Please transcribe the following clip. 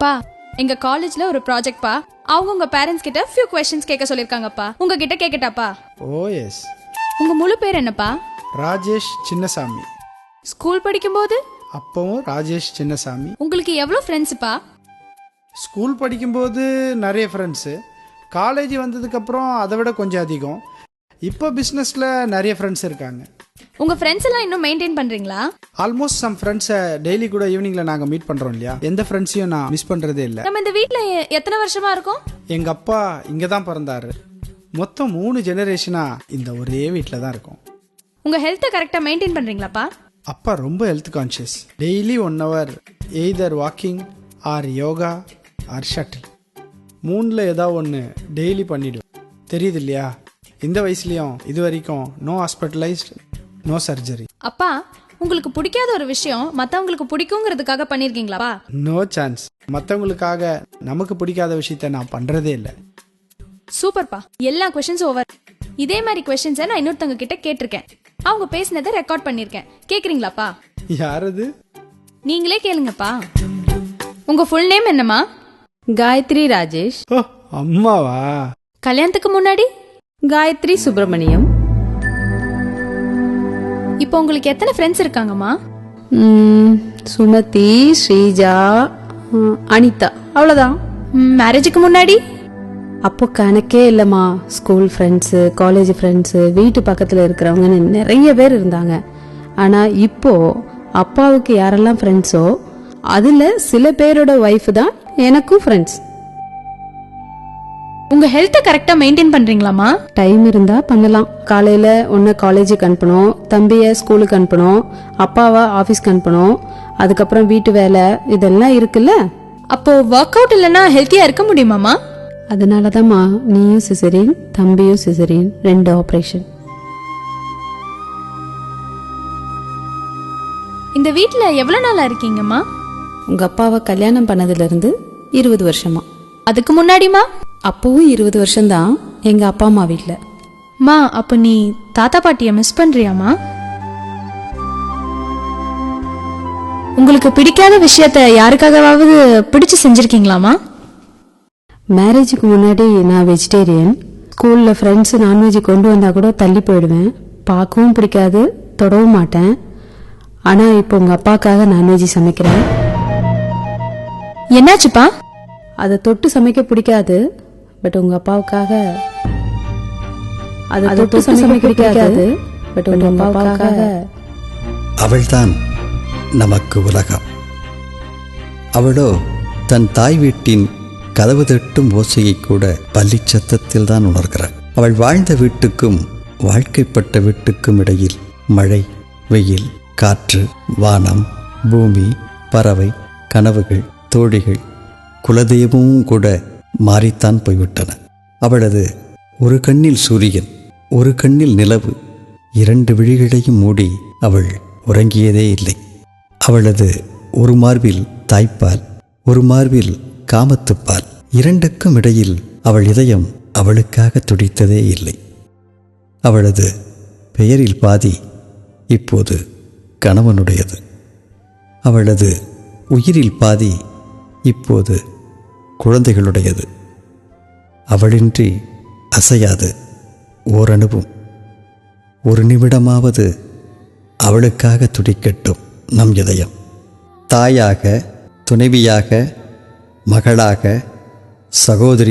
அப்பா, எங்க காலேஜ்ல ஒரு ப்ராஜெக்ட் பா. அவங்க உங்க பேரண்ட்ஸ் கிட்ட few questions கேட்க சொல்லிருக்காங்கப்பா. உங்ககிட்ட கேக்கட்டாப்பா? ஓ எஸ். உங்க முழு பேர் என்னப்பா? ராஜேஷ் சின்னசாமி. ஸ்கூல் படிக்கும்போது அப்பவும் ராஜேஷ் சின்னசாமி. உங்களுக்கு எவ்வளவு ஃப்ரெண்ட்ஸ்ப்பா? ஸ்கூல் படிக்கும்போது நிறைய ஃப்ரெண்ட்ஸு, காலேஜ் வந்ததுக்கப்புறம் அதை விட கொஞ்சம் அதிகம். இப்போ பிஸ்னஸில் நிறைய ஃப்ரெண்ட்ஸ் இருக்காங்க. உங்க ஃப்ரெண்ட்ஸ் எல்லாம் இன்னும் மெயின்டைன் பண்றீங்களா? ஆல்மோஸ்ட் சம் ஃப்ரெண்ட்ஸை டெய்லி கூட ஈவினிங்கில் நாங்கள் மீட் பண்ணுறோம் இல்லையா, எந்த ஃப்ரெண்ட்ஸையும் நான் மிஸ் பண்ணுறதே இல்லை. நம்ம இந்த வீட்ல எத்தனை வருஷமா இருக்கோம்? எங்கள் அப்பா இங்கே தான் பிறந்தாரு. மொத்தம் 3 ஜெனரேஷனாக இந்த ஒரே வீட்டில் தான் இருக்கோம். உங்க ஹெல்த்தை கரெக்டா மெயின்டைன் பண்றீங்களாப்பா? அப்பா ரொம்ப health conscious. Daily 1 hour either walking or yoga or shuttle, 3ல் ஏதாவது ஒன்று டெய்லி பண்ணிவிடுவேன். தெரியுது இல்லையா, இந்த வயசுலேயும் இது வரைக்கும் நோ ஹாஸ்பிட்டலைஸ்ட், நோ சர்ஜரி. அப்பா, உங்களுக்கு பிடிக்காத ஒரு விஷயம் மத்தவங்களுக்கு பிடிக்குங்கிறதுக்காக பண்ணிருக்கீங்களா? No chance. மற்றவங்களுக்காக நமக்கு பிடிக்காத விஷயத்த நான் பண்ணுறதே இல்லை. சூப்பர்ப்பா, எல்லா கொஸ்டின்ஸ் ஓவர். இதே மாதிரி கொஸ்டின்ஸை நான் இன்னொருத்தவங்க கிட்ட கேட்டிருக்கேன். அவங்க பேசினதை ரெக்கார்ட் பண்ணிருக்கேன். கேக்குறீங்களாப்பா? யாரது? நீங்களே கேளுங்கப்பா. உங்க ஃபுல் நேம் என்னம்மா? காயத்ரி ராஜேஷ். ஓ, அம்மாவா? கல்யாணத்துக்கு முன்னாடி காயத்ரி சுப்பிரமணியம். இப்போ உங்களுக்கு எத்தனை ஃப்ரெண்ட்ஸ் இருக்காங்கம்மா? சுமதி, ஸ்ரீஜா, அனிதா, அவ்வளோதான். மேரேஜுக்கு முன்னாடி? அப்போ கணக்கே இல்லைம்மா. ஸ்கூல் ஃப்ரெண்ட்ஸு, காலேஜ் ஃப்ரெண்ட்ஸு, வீட்டு பக்கத்தில் இருக்கிறவங்கன்னு நிறைய பேர் இருந்தாங்க. ஆனால் இப்போ அப்பாவுக்கு யாரெல்லாம் ஃப்ரெண்ட்ஸோ அதில் சில பேரோட ஒய்ஃப் தான் எனக்கும் ஃப்ரெண்ட்ஸ். உங்க ஹெல்த்தை கரெக்டா மெயின்டைன் பண்றீங்களாமா? டைம் இருந்தா பண்ணலாம். காலையில ஒன்னு காலேஜுக்கு அனுப்பணும், தம்பிய ஸ்கூலுக்கு அனுப்பணும், அப்பாவை ஆபீஸ்க்கு அனுப்பணும், அதுக்கப்புறம் வீட்டு வேலை இதெல்லாம் இருக்குல்ல. அப்போ ஒர்க் அவுட் இல்லைன்னா ஹெல்த்தியா இருக்க முடியுமாமா? அதனாலதாம்மா நீயும் சிசரியன், தம்பியும் சிசரியன், 2 ஆபரேஷன். இந்த வீட்ல எவ்வளவு நாளா இருக்கீங்கம்மா? உங்க அப்பாவை கல்யாணம் பண்ணதுல இருந்து 20 வருஷமா. அதுக்கு முன்னாடிமா? அப்பவும் 20 வருஷம்தான் எங்க அப்பா அம்மா வீட்ல. மா, அப்ப நீ தாத்தா பாட்டிய மிஸ் பண்றியாமா? உங்களுக்கு பிடிக்காத விஷயத்த யாருக்காகவாவது பிடிச்சு செஞ்சிருக்கீங்களாமா? மேரேஜுக்கு முன்னாடி நான் வெஜிடேரியன். ஸ்கூல்ல ஃப்ரெண்ட்ஸ் நான்வெஜ் கொண்டு வந்தா கூட தள்ளி போயிடுவேன். பார்க்கவும் பிடிக்காது, தொடவும் மாட்டேன். ஆனா இப்போ உங்க அப்பாக்காக நான்வெஜ் சமைக்கிறேன். என்னாச்சுப்பா? அதை தொட்டு சமைக்க பிடிக்காது, பட் உங்க அப்பாவுக்காக. அதை தொட்டு சமைக்க பிடிக்காது, பட் உங்க அப்பாவுக்காக. அவள்தான் நமக்கு உலகம். அவளோ தன் தாய் வீட்டின் கதவு தட்டும் ஓசையை கூட பள்ளி சத்தத்தில் தான் உணர்கிறாள். அவள் வாழ்ந்த வீட்டுக்கும் வாழ்க்கைப்பட்ட வீட்டுக்கும் இடையில் மழை, வெயில், காற்று, வானம், பூமி, பறவை, கனவுகள், தோழிகள், குலதெய்வமும் கூட மாறித்தான் போய்விட்டன. அவளது ஒரு கண்ணில் சூரியன், ஒரு கண்ணில் நிலவு, 2 விழிகளையும் மூடி அவள் உறங்கியதே இல்லை. அவளது ஒரு மார்பில் தாய்ப்பால், ஒரு மார்பில் காமத்துப்பால், 2க்கும் இடையில் அவள் இதயம் அவளுக்காக துடித்ததே இல்லை. அவளது பெயரில் பாதி இப்போது கணவனுடையது. அவளது உயிரில் பாதி இப்போது குழந்தைகளுடையது. அவளின்றி அசையாது ஓரணுவும். ஒரு நிமிடமாவது அவளுக்காக துடிக்கட்டும் நம் இதயம். தாயாக, துணைவியாக, மகளாக, சகோதரி